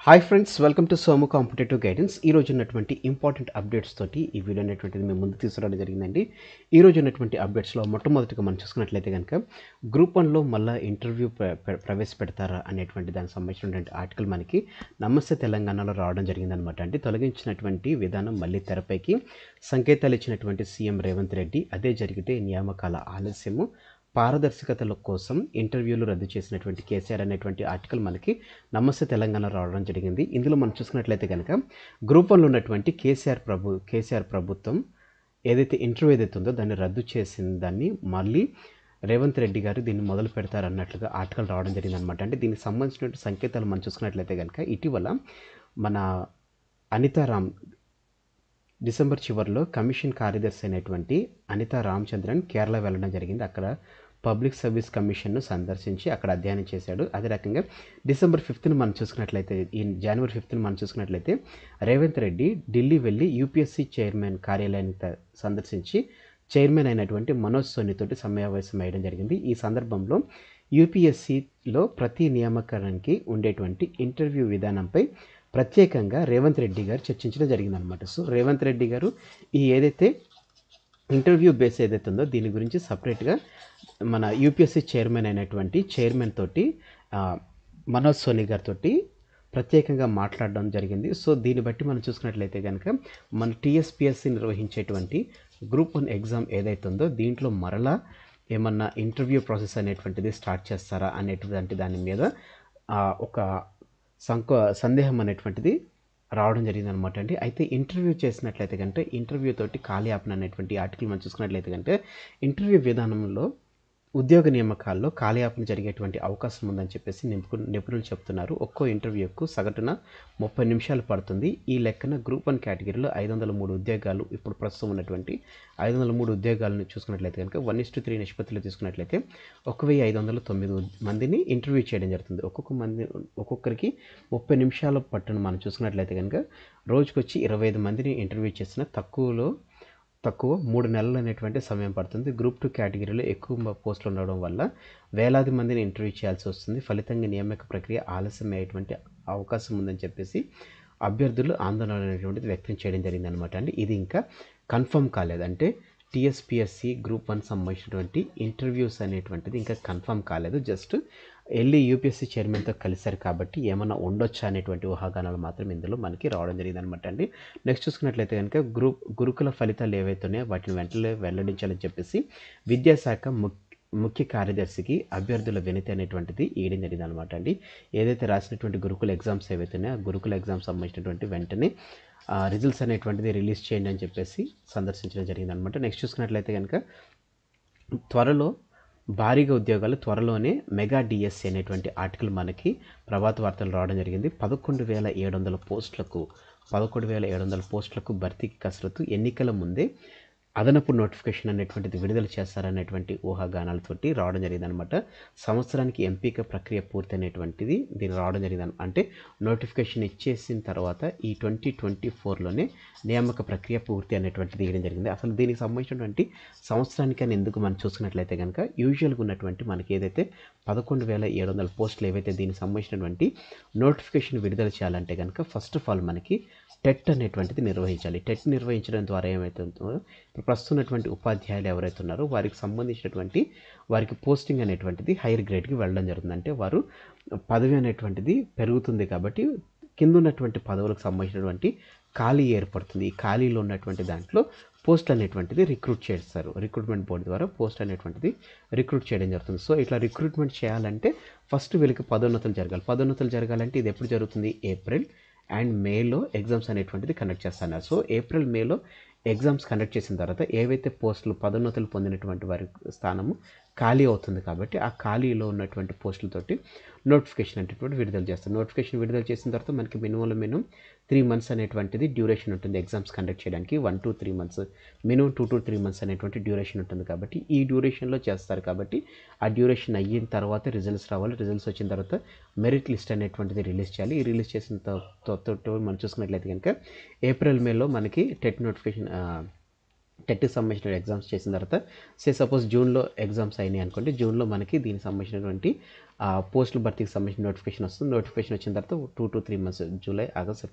Hi friends, welcome to Somu competitive guidance. ఈ రోజు ఉన్నటువంటి ఇంపార్టెంట్ అప్డేట్స్ తోటి ఈ వీడియో అనేటువంటిది మేము ముందు తీసుకురావడం జరిగిందండి. ఈ రోజు ఉన్నటువంటి అప్డేట్స్లో మొట్టమొదటిగా మనం చూసుకున్నట్లయితే కనుక గ్రూప్ 1లో మళ్ళీ ఇంటర్వ్యూ ప్రవేశపెడతారా అనేటువంటి దానికి సంబంధించినటువంటి ఆర్టికల్ మనకి నమస్తే తెలంగాణలో రావడం జరిగిందనమాట. అంటే తొలగించినటువంటి విధానం మళ్ళీ తెరపైకి సంకేతాలు ఇచ్చినటువంటి సీఎం రేవంత్ రెడ్డి. అదే జరిగితే నియామకాల ఆలస్యము, పారదర్శకతల కోసం ఇంటర్వ్యూలు రద్దు చేసినటువంటి కేసీఆర్ అనేటువంటి ఆర్టికల్ మనకి నమస్తే తెలంగాణ రావడం జరిగింది. ఇందులో మనం చూసుకున్నట్లయితే కనుక గ్రూప్ 1లో ఉన్నటువంటి కేసీఆర్ ప్రభుత్వం ఏదైతే ఇంటర్వ్యూ ఏదైతే ఉందో దాన్ని రద్దు చేసిన దాన్ని మళ్ళీ రేవంత్ రెడ్డి గారు దీన్ని మొదలు పెడతారన్నట్లుగా ఆర్టికల్ రావడం జరిగిందనమాట. అంటే దీనికి సంబంధించినటువంటి సంకేతాలు మనం చూసుకున్నట్లయితే కనుక ఇటీవల మన అనితారామ్ డిసెంబర్ చివరిలో కమిషన్ కార్యదర్శి అయినటువంటి అనితా రామచంద్రన్ కేరళ వెళ్ళడం జరిగింది. అక్కడ పబ్లిక్ సర్వీస్ కమిషన్ను సందర్శించి అక్కడ అధ్యయనం చేశాడు. అదే రకంగా డిసెంబర్ 5th మనం చూసుకున్నట్లయితే, ఈ జనవరి 5th మనం చూసుకున్నట్లయితే రేవంత్ రెడ్డి ఢిల్లీ వెళ్ళి యూపీఎస్సీ చైర్మన్ కార్యాలయాన్ని సందర్శించి చైర్మన్ అయినటువంటి మనోజ్ సోని తోటి సమావేశం వేయడం జరిగింది. ఈ సందర్భంలో యూపీఎస్సీలో ప్రతి నియామకానికి ఉండేటువంటి ఇంటర్వ్యూ విధానంపై ప్రత్యేకంగా రేవంత్ రెడ్డి గారు చర్చించడం జరిగిందనమాట. సో రేవంత్ రెడ్డి గారు ఈ ఏదైతే ఇంటర్వ్యూ బేస్ ఏదైతే ఉందో దీని గురించి సపరేట్గా మన యూపీఎస్సీ చైర్మన్ తోటి మనోజ్ సోని గారితో ప్రత్యేకంగా మాట్లాడడం జరిగింది. సో దీన్ని బట్టి మనం చూసుకున్నట్లయితే కనుక మన టీఎస్పీఎస్సీ నిర్వహించేటువంటి గ్రూప్ 1 ఎగ్జామ్ ఏదైతే ఉందో దీంట్లో మరలా ఏమన్నా ఇంటర్వ్యూ ప్రాసెస్ అనేటువంటిది స్టార్ట్ చేస్తారా అనేటువంటి దాని మీద ఒక సందేహం అనేటువంటిది రావడం జరిగిందనమాట అండి. అయితే ఇంటర్వ్యూ చేసినట్లయితే కంటే ఇంటర్వ్యూ తోటి కాలయాపన అనేటువంటి ఆర్టికల్ మనం చూసుకున్నట్లయితే కంటే ఇంటర్వ్యూ విధానంలో ఉద్యోగ నియామకాల్లో కాలయాపన జరిగేటువంటి అవకాశం ఉందని చెప్పేసి నిపుణులు చెప్తున్నారు. ఒక్కో ఇంటర్వ్యూకు సగటున 30 నిమిషాలు పడుతుంది. ఈ లెక్కన గ్రూప్ 1 కేటగిరీలో 503 ఉద్యోగాలు, ఇప్పుడు ప్రస్తుతం ఉన్నటువంటి 503 ఉద్యోగాలను చూసుకున్నట్లయితే కనుక 1:3 నిష్పత్తిలో తీసుకున్నట్లయితే 1509 మందిని ఇంటర్వ్యూ చేయడం జరుగుతుంది. ఒక్కొక్కరికి 30 నిమిషాల పట్టును మనం చూసుకున్నట్లయితే కనుక రోజుకొచ్చి 25 మందిని ఇంటర్వ్యూ చేసిన తక్కువ 3 నెలలు అనేటువంటి సమయం పడుతుంది. గ్రూప్ 2 కేటగిరీలో ఎక్కువ పోస్టులు ఉండడం వల్ల వేలాది మందిని ఇంటర్వ్యూ చేయాల్సి వస్తుంది. ఫలితంగా నియామక ప్రక్రియ ఆలస్యం అయ్యేటువంటి అవకాశం ఉందని చెప్పేసి అభ్యర్థులు ఆందోళన అనేటువంటిది వ్యక్తం చేయడం జరిగిందనమాట అండి. ఇది ఇంకా కన్ఫర్మ్ కాలేదు. అంటే టీఎస్పీఎస్సీ గ్రూప్ 1 సంబంధించినటువంటి ఇంటర్వ్యూస్ అనేటువంటిది ఇంకా కన్ఫర్మ్ కాలేదు. జస్ట్ వెళ్ళి యూపీఎస్సీ చైర్మన్తో కలిశారు కాబట్టి ఏమన్నా ఉండొచ్చా అనేటువంటి ఊహాగానాలు మాత్రం ఇందులో మనకి రావడం జరిగిందనమాట అండి. నెక్స్ట్ చూసుకున్నట్లయితే కనుక గురుకుల ఫలితాలు ఏవైతే ఉన్నాయో వాటిని వెంటనే వెల్లడించాలని చెప్పేసి విద్యాశాఖ ముఖ్య కార్యదర్శికి అభ్యర్థుల వినతి అనేటువంటిది ఇవ్వడం జరిగింది అనమాట అండి. ఏదైతే రాసినటువంటి గురుకుల ఎగ్జామ్స్ ఏవైతే ఉన్నాయో ఆ గురుకుల ఎగ్జామ్స్ సంబంధించినటువంటి వెంటనే రిజల్ట్స్ అనేటువంటిది రిలీజ్ చేయండి అని చెప్పేసి సందర్శించడం జరిగింది అనమాట. నెక్స్ట్ చూసుకున్నట్లయితే కనుక భారీగా ఉద్యోగాలు త్వరలోనే మెగా డిఎస్సి అనేటువంటి ఆర్టికల్ మనకి ప్రభాత వార్తలు రావడం జరిగింది. 11,700 పోస్టులకు భర్తీకి కసరత్తు, ఎన్నికల ముందే అదనపు నోటిఫికేషన్ అనేటువంటిది విడుదల చేస్తారనేటువంటి ఊహాగానాలతోటి రావడం జరిగింది అనమాట. సంవత్సరానికి ఎంపిక ప్రక్రియ పూర్తి అనేటువంటిది దీన్ని రావడం జరిగింది. అంటే నోటిఫికేషన్ ఇచ్చేసిన తర్వాత ఈ 2024లోనే నియామక ప్రక్రియ పూర్తి అనేటువంటిది ఇవ్వడం జరిగింది. అసలు దీనికి సంబంధించినటువంటి సంవత్సరానికని ఎందుకు మనం చూసుకున్నట్లయితే కనుక యూజువల్గా ఉన్నటువంటి మనకి ఏదైతే 11,700 పోస్టులు ఏవైతే దీనికి సంబంధించినటువంటి నోటిఫికేషన్ విడుదల చేయాలంటే కనుక ఫస్ట్ ఆఫ్ ఆల్ మనకి టెట్ అనేటువంటిది నిర్వహించాలి. టెట్ నిర్వహించడం ద్వారా ఏమవుతుందో ప్రస్తుతం ఉన్నటువంటి ఉపాధ్యాయులు ఎవరైతే ఉన్నారో వారికి సంబంధించినటువంటి వారికి పోస్టింగ్ అనేటువంటిది హైయర్ గ్రేడ్కి వెళ్ళడం జరుగుతుంది. అంటే వారు పదవి అనేటువంటిది పెరుగుతుంది కాబట్టి కింద ఉన్నటువంటి పదవులకు సంబంధించినటువంటి ఖాళీ ఏర్పడుతుంది. ఈ ఖాళీలో ఉన్నటువంటి దాంట్లో పోస్ట్ అనేటువంటిది రిక్రూట్ చేస్తారు. రిక్రూట్మెంట్ బోర్డు ద్వారా పోస్ట్ అనేటువంటిది రిక్రూట్ చేయడం జరుగుతుంది. సో ఇట్లా రిక్రూట్మెంట్ చేయాలంటే ఫస్ట్ వీళ్ళకి పదోన్నతులు జరగాలంటే ఇది ఎప్పుడు జరుగుతుంది? ఏప్రిల్ అండ్ మేలో ఎగ్జామ్స్ అనేటువంటిది కండక్ట్ చేస్తున్నారు. సో ఏప్రిల్ మేలో ఎగ్జామ్స్ కండక్ట్ చేసిన తర్వాత ఏవైతే పోస్టులు పదోన్నతులు పొందినటువంటి వారి స్థానము ఖాళీ అవుతుంది కాబట్టి ఆ ఖాళీలో ఉన్నటువంటి పోస్టులతోటి నోటిఫికేషన్ అనేటువంటి విడుదల చేస్తారు. నోటిఫికేషన్ విడుదల చేసిన తర్వాత మనకి మినిమం 3 months అనేటువంటిది డ్యూరేషన్ ఉంటుంది ఎగ్జామ్స్ కండక్ట్ చేయడానికి. 1 to 3 months, minimum 2 to 3 months అనేటువంటి డ్యూరేషన్ ఉంటుంది కాబట్టి ఈ డ్యూరేషన్లో చేస్తారు. కాబట్టి ఆ డ్యూరేషన్ అయిన తర్వాత రిజల్ట్స్ రావాలి. రిజల్ట్స్ వచ్చిన తర్వాత మెరిట్ లిస్ట్ అనేటువంటిది రిలీజ్ చేయాలి. ఈ రిలీజ్ చేసిన తర్వాత మనం చూసుకున్నట్లయితే కనుక ఏప్రిల్ మేలో మనకి టెట్కి సంబంధించిన ఎగ్జామ్స్ చేసిన తర్వాత సపోజ్ జూన్లో ఎగ్జామ్స్ అయినాయి అనుకోండి, జూన్లో మనకి దీనికి సంబంధించినటువంటి పోస్టుల భర్తీకి సంబంధించిన నోటిఫికేషన్ వస్తుంది. నోటిఫికేషన్ వచ్చిన తర్వాత 2 to 3 మంత్స్ జూలై, ఆగస్ట్,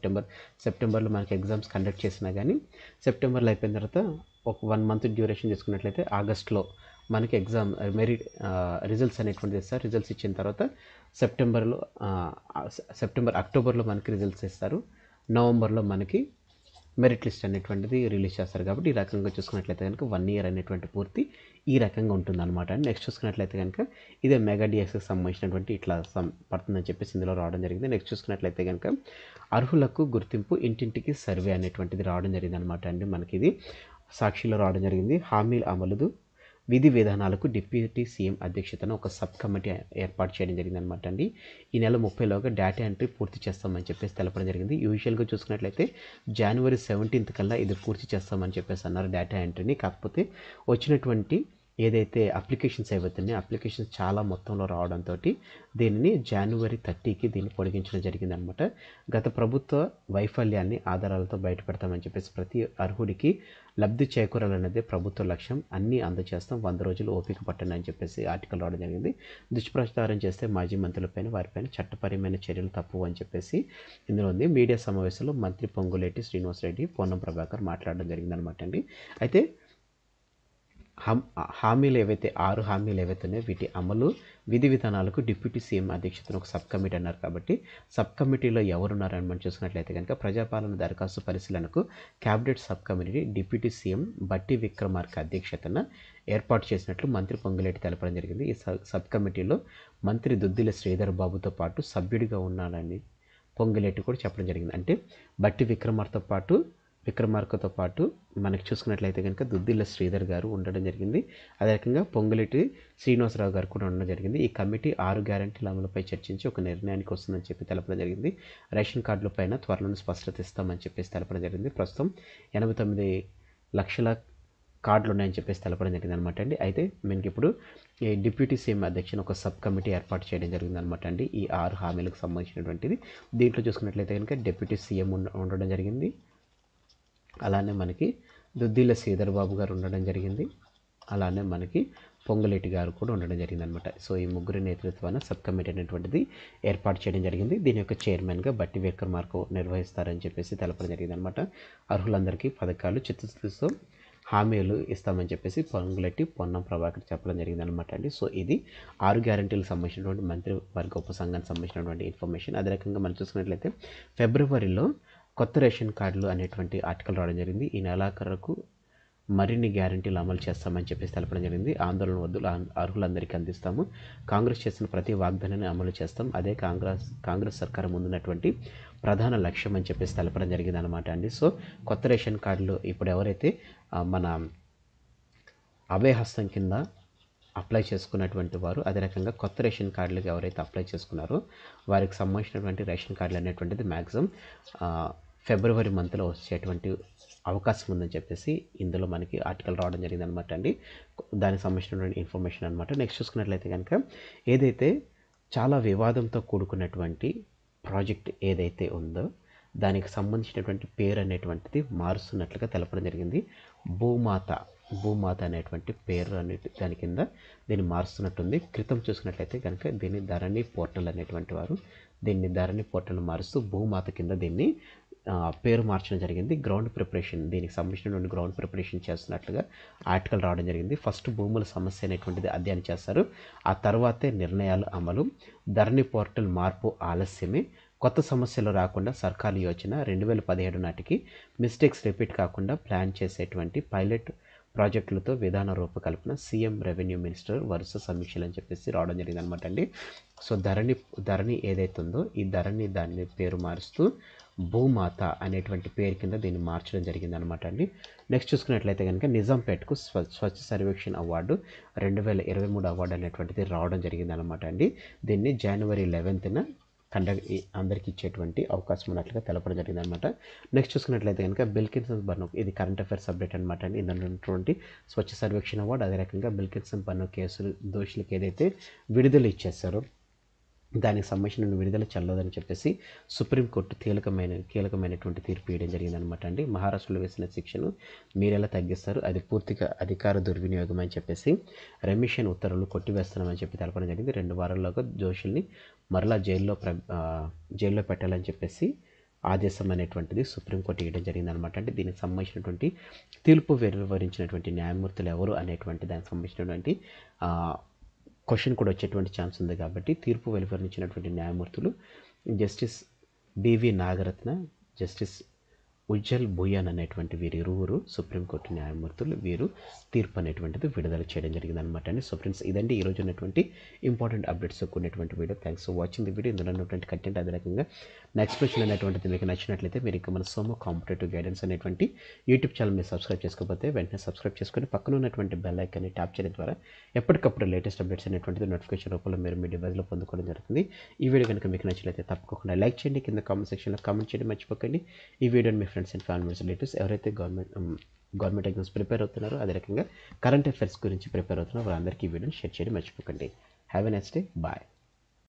సెప్టెంబర్లో మనకి ఎగ్జామ్స్ కండక్ట్ చేసినా కానీ సెప్టెంబర్లో అయిపోయిన తర్వాత ఒక 1 మంత్ డ్యూరేషన్ చేసుకున్నట్లయితే ఆగస్ట్లో మనకి ఎగ్జామ్ రిజల్ట్స్ అనేటువంటిది ఇస్తారు. రిజల్ట్స్ ఇచ్చిన తర్వాత అక్టోబర్లో మనకి రిజల్ట్స్ ఇస్తారు. నవంబర్లో మనకి మెరిట్ లిస్ట్ అనేటువంటిది రిలీజ్ చేస్తారు. కాబట్టి ఈ రకంగా చూసుకున్నట్లయితే కనుక 1 year అనేటువంటి పూర్తి ఈ రకంగా ఉంటుందన్నమాట. నెక్స్ట్ చూసుకున్నట్లయితే కనుక ఇదే మెగా డిఎస్కి సంబంధించినటువంటి ఇట్లా పడుతుందని చెప్పేసి ఇందులో రావడం జరిగింది. నెక్స్ట్ చూసుకున్నట్లయితే కనుక అర్హులకు గుర్తింపు ఇంటింటికి సర్వే అనేటువంటిది రావడం జరిగింది అనమాట అండి. మనకి ఇది సాక్షిలో రావడం జరిగింది. హామీల అమలు విధి విధానాలకు డిప్యూటీ సీఎం అధ్యక్షతన ఒక సబ్ కమిటీ ఏర్పాటు చేయడం జరిగింది అనమాట అండి. ఈ నెల 30లోగా డేటా ఎంట్రీ పూర్తి చేస్తామని చెప్పేసి తెలపడం జరిగింది. యూజువల్గా చూసుకున్నట్లయితే January 17th కల్లా ఇది పూర్తి చేస్తామని చెప్పేసి అన్నారు డేటా ఎంట్రీని. కాకపోతే వచ్చినటువంటి ఏదైతే అప్లికేషన్స్ ఏవైతున్నాయో అప్లికేషన్స్ చాలా మొత్తంలో రావడంతో దీనిని January 30కి దీన్ని పొడిగించడం జరిగిందనమాట. గత ప్రభుత్వ వైఫల్యాన్ని ఆధారాలతో బయటపెడతామని చెప్పేసి ప్రతి అర్హుడికి లబ్ధి చేకూరాలన్నదే ప్రభుత్వ లక్ష్యం, అన్నీ అందజేస్తాం, 100 రోజులు ఓపిక పట్టండి అని చెప్పేసి ఆర్టికల్ రావడం జరిగింది. దుష్ప్రచారం చేస్తే మాజీ మంత్రులపైన వారిపైన చట్టపరమైన చర్యలు తప్పు అని చెప్పేసి ఇందులో ఉంది. మీడియా సమావేశంలో మంత్రి పొంగులేటి శ్రీనివాసరెడ్డి, పొన్నం ప్రభాకర్ మాట్లాడడం జరిగిందనమాట అండి. అయితే హామీలు ఏవైతే 6 హామీలు ఏవైతే ఉన్నాయో వీటి అమలు విధి విధానాలకు డిప్యూటీ సీఎం అధ్యక్షతన ఒక సబ్ కమిటీ అన్నారు. కాబట్టి సబ్ కమిటీలో ఎవరున్నారని మనం చూసుకున్నట్లయితే కనుక ప్రజాపాలన దరఖాస్తు పరిశీలనకు cabinet sub committee deputy CM బట్టి విక్రమార్క అధ్యక్షతన ఏర్పాటు చేసినట్లు మంత్రి పొంగులేటి తెలపడం జరిగింది. ఈ సబ్ కమిటీలో మంత్రి దుద్దిల శ్రీధర్ బాబుతో పాటు సభ్యుడిగా ఉన్నాడని పొంగులేటి కూడా చెప్పడం జరిగింది. అంటే బట్టి విక్రమార్కతో పాటు మనకి చూసుకున్నట్లయితే కనుక దుద్దిల్ల శ్రీధర్ గారు ఉండడం జరిగింది. అదే రకంగా పొంగులేటి శ్రీనివాసరావు గారు కూడా ఉండడం జరిగింది. ఈ కమిటీ 6 గ్యారంటీల అమలుపై చర్చించి ఒక నిర్ణయానికి వస్తుందని చెప్పి తెలపడం జరిగింది. రేషన్ కార్డుల పైన త్వరలోనే స్పష్టత ఇస్తామని చెప్పేసి తెలపడం జరిగింది. ప్రస్తుతం 89 లక్షల కార్డులు ఉన్నాయని చెప్పేసి తెలపడం జరిగింది అనమాట అండి. అయితే మనకి ఇప్పుడు ఈ డిప్యూటీ సీఎం అధ్యక్షుని ఒక సబ్ కమిటీ ఏర్పాటు చేయడం జరిగింది అనమాట అండి. ఈ 6 హామీలకు సంబంధించినటువంటిది దీంట్లో చూసుకున్నట్లయితే కనుక డిప్యూటీ సీఎం ఉండడం జరిగింది. అలానే మనకి దుద్దిల్ల శ్రీధర్ బాబు గారు ఉండడం జరిగింది. అలానే మనకి పొంగులేటి గారు కూడా ఉండడం జరిగింది అనమాట. సో ఈ ముగ్గురి నేతృత్వాన సబ్ కమిటీ అనేటువంటిది ఏర్పాటు చేయడం జరిగింది. దీని యొక్క చైర్మన్గా బట్టి విక్రమార్క నిర్వహిస్తారని చెప్పేసి తెలపడం జరిగింది అనమాట. అర్హులందరికీ పథకాలు చిత్తశుద్ధితో హామీలు ఇస్తామని చెప్పేసి పొంగులేటి పొన్నం ప్రభాకర్ చెప్పడం జరిగింది అనమాట అండి. సో ఇది 6 గ్యారంటీలకు సంబంధించినటువంటి మంత్రివర్గ ఉపసంఘానికి సంబంధించినటువంటి ఇన్ఫర్మేషన్. అదే రకంగా మనం చూసుకున్నట్లయితే ఫిబ్రవరిలో కొత్త రేషన్ కార్డులు అనేటువంటి ఆర్టికల్ రావడం జరిగింది. ఈ నెలాఖరుకు మరిన్ని గ్యారంటీలు అమలు చేస్తామని చెప్పేసి తెలపడం జరిగింది. ఆందోళన వద్దు, అర్హులందరికీ అందిస్తాము, కాంగ్రెస్ చేసిన ప్రతి వాగ్దానాన్ని అమలు చేస్తాం, అదే కాంగ్రెస్ సర్కారు ముందున్నటువంటి ప్రధాన లక్ష్యం అని చెప్పేసి తెలపడం జరిగింది అనమాట అండి. సో కొత్త రేషన్ కార్డులు ఇప్పుడు ఎవరైతే మన అభయహస్తం కింద అప్లై చేసుకున్నటువంటి వారు, అదే రకంగా కొత్త రేషన్ కార్డులకు ఎవరైతే అప్లై చేసుకున్నారో వారికి సంబంధించినటువంటి రేషన్ కార్డులు అనేటువంటిది మ్యాక్సిమం ఫిబ్రవరి మంత్లో వచ్చేటువంటి అవకాశం ఉందని చెప్పేసి ఇందులో మనకి ఆర్టికల్ రావడం జరిగింది అనమాట అండి. దానికి సంబంధించినటువంటి ఇన్ఫర్మేషన్ అనమాట. నెక్స్ట్ చూసుకున్నట్లయితే కనుక ఏదైతే చాలా వివాదంతో కూడుకున్నటువంటి ప్రాజెక్ట్ ఏదైతే ఉందో దానికి సంబంధించినటువంటి పేరు అనేటువంటిది మారుస్తున్నట్లుగా తెలపడం జరిగింది. భూమాత అనేటువంటి పేరు దాని కింద దీన్ని మారుస్తున్నట్టుంది. క్రితం చూసుకున్నట్లయితే కనుక దీన్ని ధరణి పోర్టల్ అనేటువంటి వారు దీన్ని ధరణి పోర్టల్ మారుస్తూ భూమాత కింద దీన్ని పేరు మార్చడం జరిగింది. గ్రౌండ్ ప్రిపరేషన్, దీనికి సంబంధించినటువంటి గ్రౌండ్ ప్రిపరేషన్ చేస్తున్నట్లుగా ఆర్టికల్ రావడం జరిగింది. ఫస్ట్ భూముల సమస్య అనేటువంటిది అధ్యయనం చేస్తారు, ఆ తర్వాతే నిర్ణయాలు అమలు. ధరణి పోర్టల్ మార్పు ఆలస్యమే, కొత్త సమస్యలు రాకుండా సర్కారు యోచన. 2017 నాటికి మిస్టేక్స్ రిపీట్ కాకుండా ప్లాన్ చేసేటువంటి పైలట్ ప్రాజెక్టులతో విధాన రూపకల్పన. సీఎం రెవెన్యూ మినిస్టర్ వరుస సమీక్షలు అని చెప్పేసి రావడం జరిగింది అనమాట అండి. సో ధరణి ఏదైతే ఉందో ఈ దాన్ని పేరు మారుస్తూ భూమాత అనేటువంటి పేరు కింద దీన్ని మార్చడం జరిగింది అనమాట అండి. నెక్స్ట్ చూసుకున్నట్లయితే కనుక నిజాంపేటకు స్వచ్ఛ సర్వేక్షణ అవార్డు 2023 అవార్డు అనేటువంటిది రావడం జరిగింది అనమాట అండి. దీన్ని January 11th అందరికీ ఇచ్చేటువంటి అవకాశం ఉన్నట్లుగా తెలపడం జరిగింది అనమాట. నెక్స్ట్ చూసుకున్నట్లయితే కనుక బిల్కిన్సన్ బర్నోక్, ఇది కరెంట్ అఫైర్స్ అప్డేట్ అనమాట అండి. ఇందులో ఉన్నటువంటి స్వచ్ఛ సర్వేక్షణ అవార్డు, అదే రకంగా బిల్కిన్సన్ బర్నోక్ కేసులు దోషులకు ఏదైతే విడుదల ఇచ్చేస్తారో దానికి సంబంధించిన విడుదల చెల్లదని చెప్పేసి సుప్రీంకోర్టు కీలకమైనటువంటి తీర్పు ఇవ్వడం జరిగిందనమాట అండి. మహారాష్ట్రలో వేసిన శిక్షను మీరెలా తగ్గిస్తారు, అది పూర్తిగా అధికార దుర్వినియోగం అని చెప్పేసి రెమిషన్ ఉత్తర్వులు కొట్టివేస్తున్నామని చెప్పి తెలపడం జరిగింది. 2 వారాల్లోగా దోషుల్ని మరలా జైల్లో పెట్టాలని చెప్పేసి ఆదేశం అనేటువంటిది సుప్రీంకోర్టు ఇవ్వడం జరిగిందనమాట. అంటే దీనికి సంబంధించినటువంటి తీర్పు వెలువరించినటువంటి న్యాయమూర్తులు ఎవరు అనేటువంటి దానికి సంబంధించినటువంటి క్వశ్చన్ కూడా వచ్చేటువంటి ఛాన్స్ ఉంది. కాబట్టి తీర్పు వెలువరించినటువంటి న్యాయమూర్తులు justice BV Nagarathna, justice Ujjal Bhuyan అనేటువంటి వీరిరువురు సుప్రీంకోర్టు న్యాయమూర్తులు. వీరు తీర్పు అనేటువంటిది విడుదల చేయడం జరిగిందనమాట అండి. సో ఫ్రెండ్స్, ఇదండి ఈరోజు ఉన్నటువంటి ఇంపార్టెంట్ అప్డేట్స్ కూడినటువంటి video. Thanks for watching the video. ఇందులో ఉన్నటువంటి కంటెంట్ అదే రకంగా నా ఎక్స్ప్లెనేషన్ అనేటువంటిది మీకు నచ్చినట్లయితే మీరు ఇంకా మన సోము కాంపిటేటివ్ గైడెన్స్ అనేటువంటి యూట్యూబ్ ఛానల్ మీరు సబ్స్క్రైబ్ చేసుకోకపోతే వెంటనే సబ్స్క్రైబ్ చేసుకొని పక్కన ఉన్నటువంటి బెల్ ఐకాన్ని ట్యాప్ చేయడం ద్వారా ఎప్పటికప్పుడు లేటెస్ట్ అప్డేట్స్ అనేటువంటిది నోటిఫికేషన్ రూపంలో మీరు మీ డివైస్లో పొందుకోవడం జరుగుతుంది. ఈ వీడియో కనుక మీకు నచ్చినట్లయితే తప్పకుండా లైక్ చేయండి, కింద కామెంట్ సెక్షన్లో కామెంట్ చేయడం మర్చిపోకండి. ఈ వీడియోని మీ ఫ్రెండ్స్ అండ్ ఫ్యామిలీస్ రిలేటివ్స్ ఎవరైతే గవర్నమెంట్ ఎగ్జామ్స్ ప్రిపేర్ అవుతున్నారో, అదే రకంగా కరెంట్ అఫైర్స్ గురించి ప్రిపేర్ అవుతున్నారో వారందరికీ ఈ వీడియోని షేర్ చేయడం మర్చిపోకండి. Have a nice day. Bye.